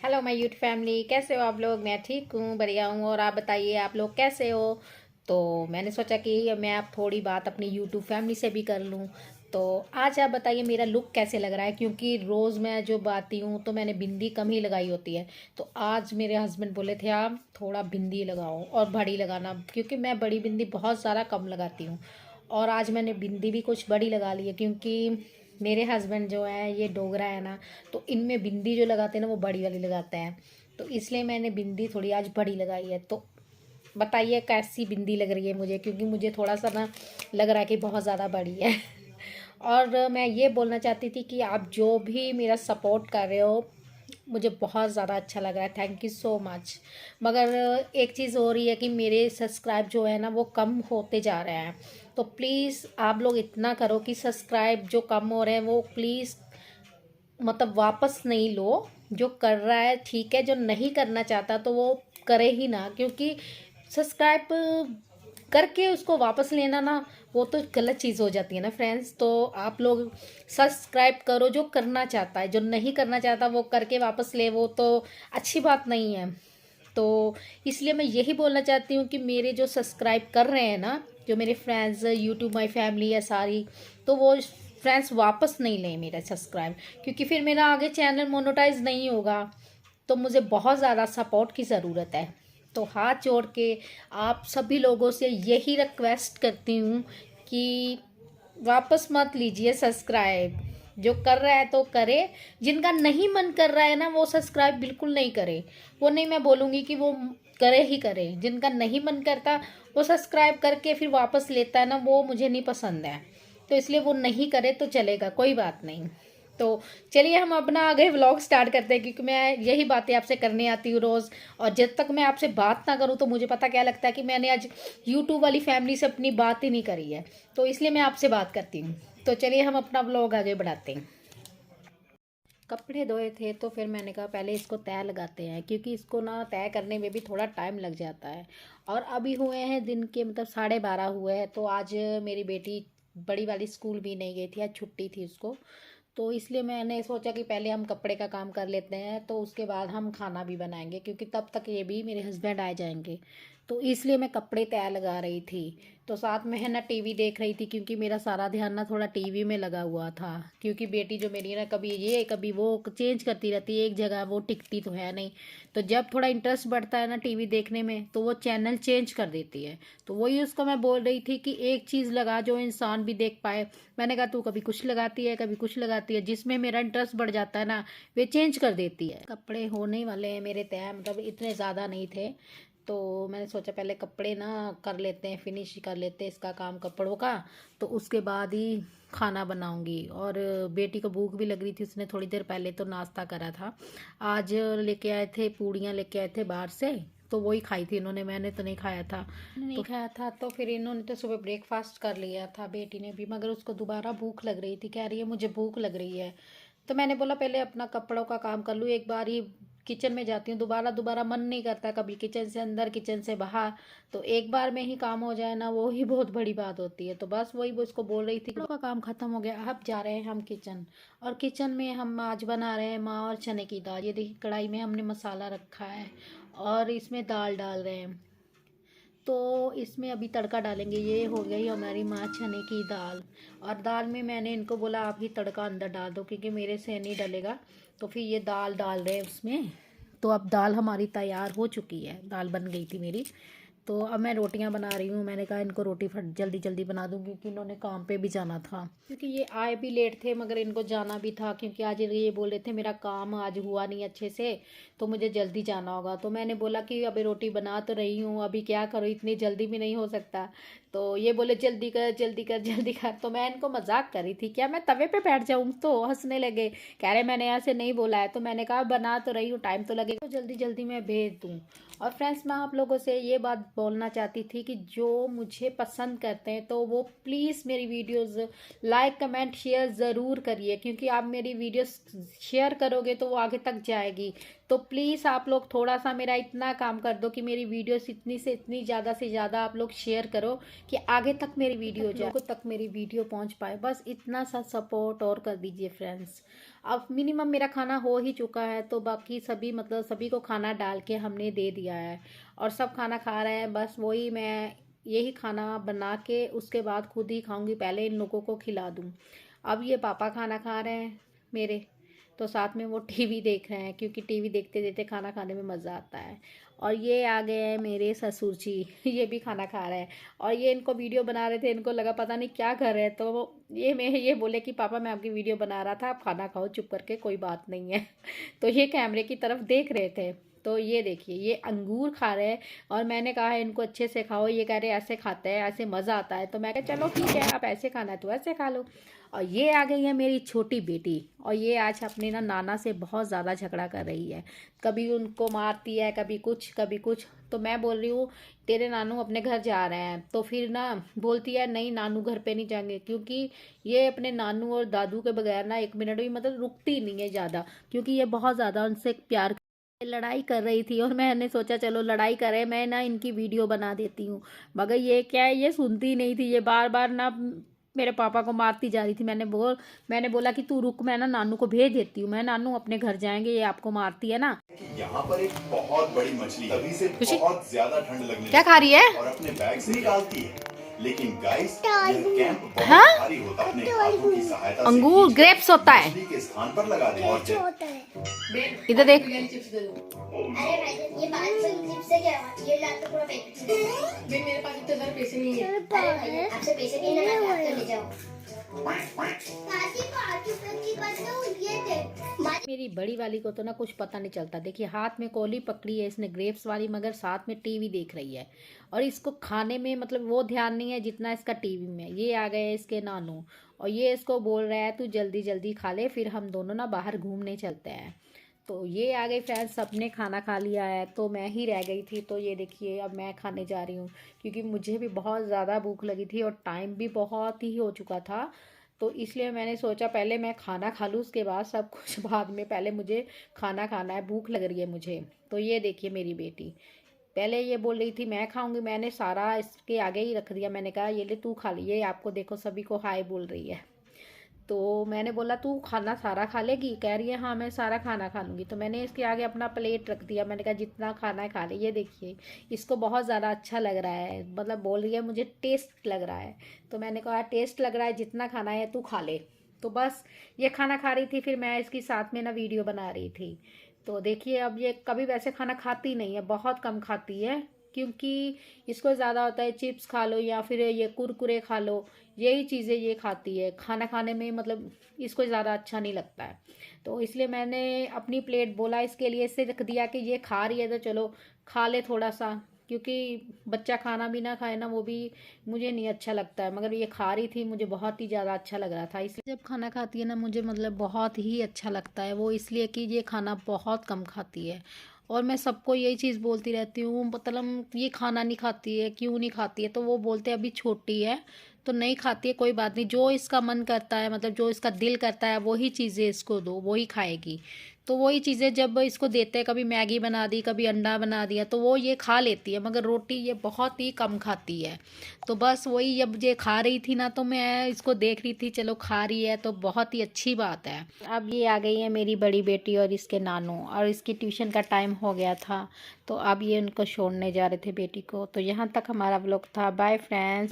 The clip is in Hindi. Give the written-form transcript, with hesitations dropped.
हेलो माय यूट्यूब फैमिली, कैसे हो आप लोग। मैं ठीक हूँ, बढ़िया हूँ। और आप बताइए, आप लोग कैसे हो। तो मैंने सोचा कि मैं आप थोड़ी बात अपनी यूट्यूब फैमिली से भी कर लूँ। तो आज आप बताइए मेरा लुक कैसे लग रहा है, क्योंकि रोज़ मैं जो आती हूँ तो मैंने बिंदी कम ही लगाई होती है। तो आज मेरे हस्बैंड बोले थे आप थोड़ा बिंदी लगाओ और बड़ी लगाना, क्योंकि मैं बड़ी बिंदी बहुत ज़्यादा कम लगाती हूँ। और आज मैंने बिंदी भी कुछ बड़ी लगा ली है, क्योंकि मेरे हस्बैंड जो है ये डोगरा है ना, तो इनमें बिंदी जो लगाते हैं ना वो बड़ी वाली लगाते हैं। तो इसलिए मैंने बिंदी थोड़ी आज बड़ी लगाई है। तो बताइए कैसी बिंदी लग रही है मुझे, क्योंकि मुझे थोड़ा सा ना लग रहा है कि बहुत ज़्यादा बड़ी है। और मैं ये बोलना चाहती थी कि आप जो भी मेरा सपोर्ट कर रहे हो मुझे बहुत ज़्यादा अच्छा लग रहा है, थैंक यू सो मच। मगर एक चीज़ हो रही है कि मेरे सब्सक्राइब जो है ना वो कम होते जा रहे हैं। तो प्लीज़ आप लोग इतना करो कि सब्सक्राइब जो कम हो रहे हैं वो प्लीज़ मतलब वापस नहीं लो। जो कर रहा है ठीक है, जो नहीं करना चाहता तो वो करे ही ना, क्योंकि सब्सक्राइब करके उसको वापस लेना ना वो तो गलत चीज़ हो जाती है ना फ्रेंड्स। तो आप लोग सब्सक्राइब करो जो करना चाहता है, जो नहीं करना चाहता वो करके वापस ले, वो तो अच्छी बात नहीं है। तो इसलिए मैं यही बोलना चाहती हूँ कि मेरे जो सब्सक्राइब कर रहे हैं ना, जो मेरे फ्रेंड्स यूट्यूब माई फैमिली है सारी, तो वो फ्रेंड्स वापस नहीं लें मेरा सब्सक्राइब, क्योंकि फिर मेरा आगे चैनल मोनेटाइज नहीं होगा। तो मुझे बहुत ज़्यादा सपोर्ट की ज़रूरत है। तो हाथ जोड़ के आप सभी लोगों से यही रिक्वेस्ट करती हूँ कि वापस मत लीजिए सब्सक्राइब। जो कर रहा है तो करे, जिनका नहीं मन कर रहा है ना वो सब्सक्राइब बिल्कुल नहीं करे। वो नहीं, मैं बोलूँगी कि वो करे ही करे। जिनका नहीं मन करता वो सब्सक्राइब करके फिर वापस लेता है ना, वो मुझे नहीं पसंद है। तो इसलिए वो नहीं करे तो चलेगा, कोई बात नहीं। तो चलिए हम अपना आगे व्लॉग स्टार्ट करते हैं, क्योंकि मैं यही बातें आपसे करने आती हूँ रोज़। और जब तक मैं आपसे बात ना करूँ तो मुझे पता क्या लगता है कि मैंने आज यूट्यूब वाली फैमिली से अपनी बात ही नहीं करी है। तो इसलिए मैं आपसे बात करती हूँ। तो चलिए हम अपना व्लॉग आगे बढ़ाते हैं। कपड़े धोए थे तो फिर मैंने कहा पहले इसको तय लगाते हैं, क्योंकि इसको ना तय करने में भी थोड़ा टाइम लग जाता है। और अभी हुए हैं दिन के मतलब 12:30 हुए हैं। तो आज मेरी बेटी बड़ी वाली स्कूल भी नहीं गई थी, आज छुट्टी थी उसको। तो इसलिए मैंने सोचा कि पहले हम कपड़े का काम कर लेते हैं, तो उसके बाद हम खाना भी बनाएंगे, क्योंकि तब तक ये भी मेरे हस्बैंड आ जाएंगे। तो इसलिए मैं कपड़े तय लगा रही थी। तो साथ में है ना टीवी देख रही थी, क्योंकि मेरा सारा ध्यान ना थोड़ा टीवी में लगा हुआ था। क्योंकि बेटी जो मेरी है ना कभी ये कभी वो चेंज करती रहती है, एक जगह वो टिकती तो है नहीं। तो जब थोड़ा इंटरेस्ट बढ़ता है ना टीवी देखने में तो वो चैनल चेंज कर देती है। तो वही उसको मैं बोल रही थी कि एक चीज़ लगा जो इंसान भी देख पाए। मैंने कहा तू कभी कुछ लगाती है कभी कुछ लगाती है, जिसमें मेरा इंटरेस्ट बढ़ जाता है ना वे चेंज कर देती है। कपड़े होने वाले हैं मेरे तय, मतलब इतने ज़्यादा नहीं थे। तो मैंने सोचा पहले कपड़े ना कर लेते हैं, फिनिश कर लेते हैं इसका काम कपड़ों का। तो उसके बाद ही खाना बनाऊंगी। और बेटी को भूख भी लग रही थी, उसने थोड़ी देर पहले तो नाश्ता करा था। आज लेके आए थे पूड़ियाँ, लेके आए थे बाहर से। तो वही खाई थी इन्होंने, मैंने तो नहीं खाया था। नहीं खाया था तो फिर इन्होंने तो सुबह ब्रेकफास्ट कर लिया था बेटी ने भी, मगर उसको दोबारा भूख लग रही थी, कह रही है मुझे भूख लग रही है। तो मैंने बोला पहले अपना कपड़ों का काम कर लूँ, एक बार ही किचन में जाती हूँ, दोबारा दोबारा मन नहीं करता, कभी किचन से अंदर किचन से बाहर। तो एक बार में ही काम हो जाए ना वो ही बहुत बड़ी बात होती है। तो बस वही वो उसको बोल रही थी कपड़ों का काम खत्म हो गया, अब जा रहे हैं हम किचन। और किचन में हम आज बना रहे हैं माँ और चने की दाल। ये देखिए कढ़ाई में हमने मसाला रखा है और इसमें दाल डाल रहे हैं। तो इसमें अभी तड़का डालेंगे। ये हो गई हमारी माँ चने की दाल। और दाल में मैंने इनको बोला आप ही तड़का अंदर डाल दो, क्योंकि मेरे से नहीं डलेगा। तो फिर ये दाल डाल रहे हैं उसमें। तो अब दाल हमारी तैयार हो चुकी है, दाल बन गई थी मेरी। तो अब मैं रोटियां बना रही हूँ। मैंने कहा इनको रोटी फट जल्दी जल्दी बना दूँ, क्योंकि इन्होंने काम पे भी जाना था, क्योंकि ये आए भी लेट थे मगर इनको जाना भी था, क्योंकि आज ये बोल रहे थे मेरा काम आज हुआ नहीं अच्छे से, तो मुझे जल्दी जाना होगा। तो मैंने बोला कि अभी रोटी बना तो रही हूँ, अभी क्या करूँ, इतनी जल्दी भी नहीं हो सकता। तो ये बोले जल्दी कर जल्दी कर जल्दी कर। तो मैं इनको मजाक कर रही थी, क्या मैं तवे पे बैठ जाऊँ। तो हंसने लगे, कह रहे मैंने ऐसे नहीं बोला है। तो मैंने कहा बना तो रही हूँ, टाइम तो लगेगा, तो जल्दी जल्दी मैं भेज दूँ। और फ्रेंड्स मैं आप लोगों से ये बात बोलना चाहती थी कि जो मुझे पसंद करते हैं तो वो प्लीज़ मेरी वीडियोस लाइक कमेंट शेयर ज़रूर करिए, क्योंकि आप मेरी वीडियोस शेयर करोगे तो वो आगे तक जाएगी। तो प्लीज़ आप लोग थोड़ा सा मेरा इतना काम कर दो कि मेरी वीडियोस इतनी से इतनी ज़्यादा से ज़्यादा आप लोग शेयर करो, कि आगे तक मेरी वीडियो जाए, लोगों तक मेरी वीडियो पहुंच पाए। बस इतना सा सपोर्ट और कर दीजिए फ्रेंड्स। अब मिनिमम मेरा खाना हो ही चुका है, तो बाकी सभी मतलब सभी को खाना डाल के हमने दे दिया है और सब खाना खा रहे हैं। बस वही मैं यही खाना बना के उसके बाद खुद ही खाऊंगी, पहले इन लोगों को खिला दूँ। अब ये पापा खाना खा रहे हैं मेरे, तो साथ में वो टीवी देख रहे हैं, क्योंकि टीवी देखते देखते खाना खाने में मज़ा आता है। और ये आ गए हैं मेरे ससुर जी ये भी खाना खा रहे हैं और ये इनको वीडियो बना रहे थे, इनको लगा पता नहीं क्या कर रहे हैं, तो ये बोले कि पापा मैं आपकी वीडियो बना रहा था, आप खाना खाओ चुप करके, कोई बात नहीं है तो ये कैमरे की तरफ देख रहे थे। तो ये देखिए ये अंगूर खा रहे हैं और मैंने कहा है इनको अच्छे से खाओ, ये कह रहे ऐसे खाते हैं, ऐसे मज़ा आता है। तो मैं कहा चलो ठीक है, आप ऐसे खाना है तो ऐसे खा लो। और ये आ गई है मेरी छोटी बेटी, और ये आज अपने नाना से बहुत ज़्यादा झगड़ा कर रही है, कभी उनको मारती है, कभी कुछ कभी कुछ। तो मैं बोल रही हूँ तेरे नानू अपने घर जा रहे हैं, तो फिर ना बोलती है नहीं नानू घर पे नहीं जाएंगे, क्योंकि ये अपने नानू और दादू के बगैर ना एक मिनट भी मतलब रुकती नहीं है ज़्यादा, क्योंकि ये बहुत ज़्यादा उनसे प्यार। लड़ाई कर रही थी और मैंने सोचा चलो लड़ाई करे, मैं ना इनकी वीडियो बना देती हूँ, मगर ये क्या है, ये सुनती नहीं थी, ये बार बार ना मेरे पापा को मारती जा रही थी। मैंने बोला कि तू रुक, मैं ना नानू को भेज देती हूँ, मैं नानू अपने घर जाएंगे, ये आपको मारती है ना। यहाँ पर एक बहुत बड़ी मछली तभी से बहुत ज्यादा ठंड लगने क्या खा रही है और अपने बैग से निकालती है, लेकिन गाइस यह कैंप बहुत हाँ? भारी होता है। अपने हाथों की सहायता से अंगूर ग्रेप्स होता है, मछली के स्थान पर लगा दे और इधर देख। अरे भाई ये बात सुन, चिप्स से क्या हुआ? ये लात तो पूरा पैकेट दे दो। मेरे पास इतने सारे पैसे नहीं है। अरे भाई आपसे पैसे नहीं लेना, आप तो ले जाओ। काशी को आजू की बताओ ये दे। मेरी बड़ी वाली को तो ना कुछ पता नहीं चलता, देखिए हाथ में कौली पकड़ी है इसने ग्रेप्स वाली, मगर साथ में टीवी देख रही है और इसको खाने में मतलब वो ध्यान नहीं है जितना इसका टीवी में। ये आ गए इसके नानू और ये इसको बोल रहा है तू जल्दी जल्दी खा ले, फिर हम दोनों ना बाहर घूमने चलते हैं। तो ये आ गई फ्रेंड्स, सबने खाना खा लिया है, तो मैं ही रह गई थी। तो ये देखिए अब मैं खाने जा रही हूँ, क्योंकि मुझे भी बहुत ज़्यादा भूख लगी थी और टाइम भी बहुत ही हो चुका था। तो इसलिए मैंने सोचा पहले मैं खाना खा लूँ, उसके बाद सब कुछ बाद में, पहले मुझे खाना खाना है, भूख लग रही है मुझे। तो ये देखिए मेरी बेटी पहले ये बोल रही थी मैं खाऊंगी, मैंने सारा इसके आगे ही रख दिया, मैंने कहा ये ले तू खा ली, ये आपको देखो सभी को हाय बोल रही है। तो मैंने बोला तू खाना सारा खा लेगी, कह रही है हाँ मैं सारा खाना खा लूँगी। तो मैंने इसके आगे अपना प्लेट रख दिया, मैंने कहा जितना खाना है खा ले। ये देखिए इसको बहुत ज़्यादा अच्छा लग रहा है, मतलब बोल रही है मुझे टेस्ट लग रहा है। तो मैंने कहा टेस्ट लग रहा है, जितना खाना है तू खा ले। तो बस ये खाना खा रही थी, फिर मैं इसकी साथ में ना वीडियो बना रही थी। तो देखिए अब ये कभी वैसे खाना खाती नहीं है, बहुत कम खाती है, क्योंकि इसको ज़्यादा होता है चिप्स खा लो या फिर ये कुरकुरे खा लो, यही चीज़ें ये खाती है। खाना खाने में मतलब इसको ज़्यादा अच्छा नहीं लगता है। तो इसलिए मैंने अपनी प्लेट बोला इसके लिए इससे रख दिया कि ये खा रही है तो चलो खा ले थोड़ा सा, क्योंकि बच्चा खाना भी ना खाए ना वो भी मुझे नहीं अच्छा लगता है, मगर ये खा रही थी, मुझे बहुत ही ज़्यादा अच्छा लग रहा था। इसलिए जब खाना खाती है ना मुझे मतलब बहुत ही अच्छा लगता है वो, इसलिए कि ये खाना बहुत कम खाती है। और मैं सबको यही चीज़ बोलती रहती हूँ, मतलब ये खाना नहीं खाती है, क्यों नहीं खाती है, तो वो बोलते हैं अभी छोटी है तो नहीं खाती है, कोई बात नहीं, जो इसका मन करता है मतलब जो इसका दिल करता है वही चीज़ें इसको दो, वही खाएगी। तो वही चीज़ें जब इसको देते हैं, कभी मैगी बना दी, कभी अंडा बना दिया, तो वो ये खा लेती है, मगर रोटी ये बहुत ही कम खाती है। तो बस वही जब ये खा रही थी ना तो मैं इसको देख रही थी, चलो खा रही है तो बहुत ही अच्छी बात है। अब ये आ गई है मेरी बड़ी बेटी और इसके नानू, और इसकी ट्यूशन का टाइम हो गया था, तो अब ये उनको छोड़ने जा रहे थे बेटी को। तो यहाँ तक हमारा व्लॉग था, बाय फ्रेंड्स।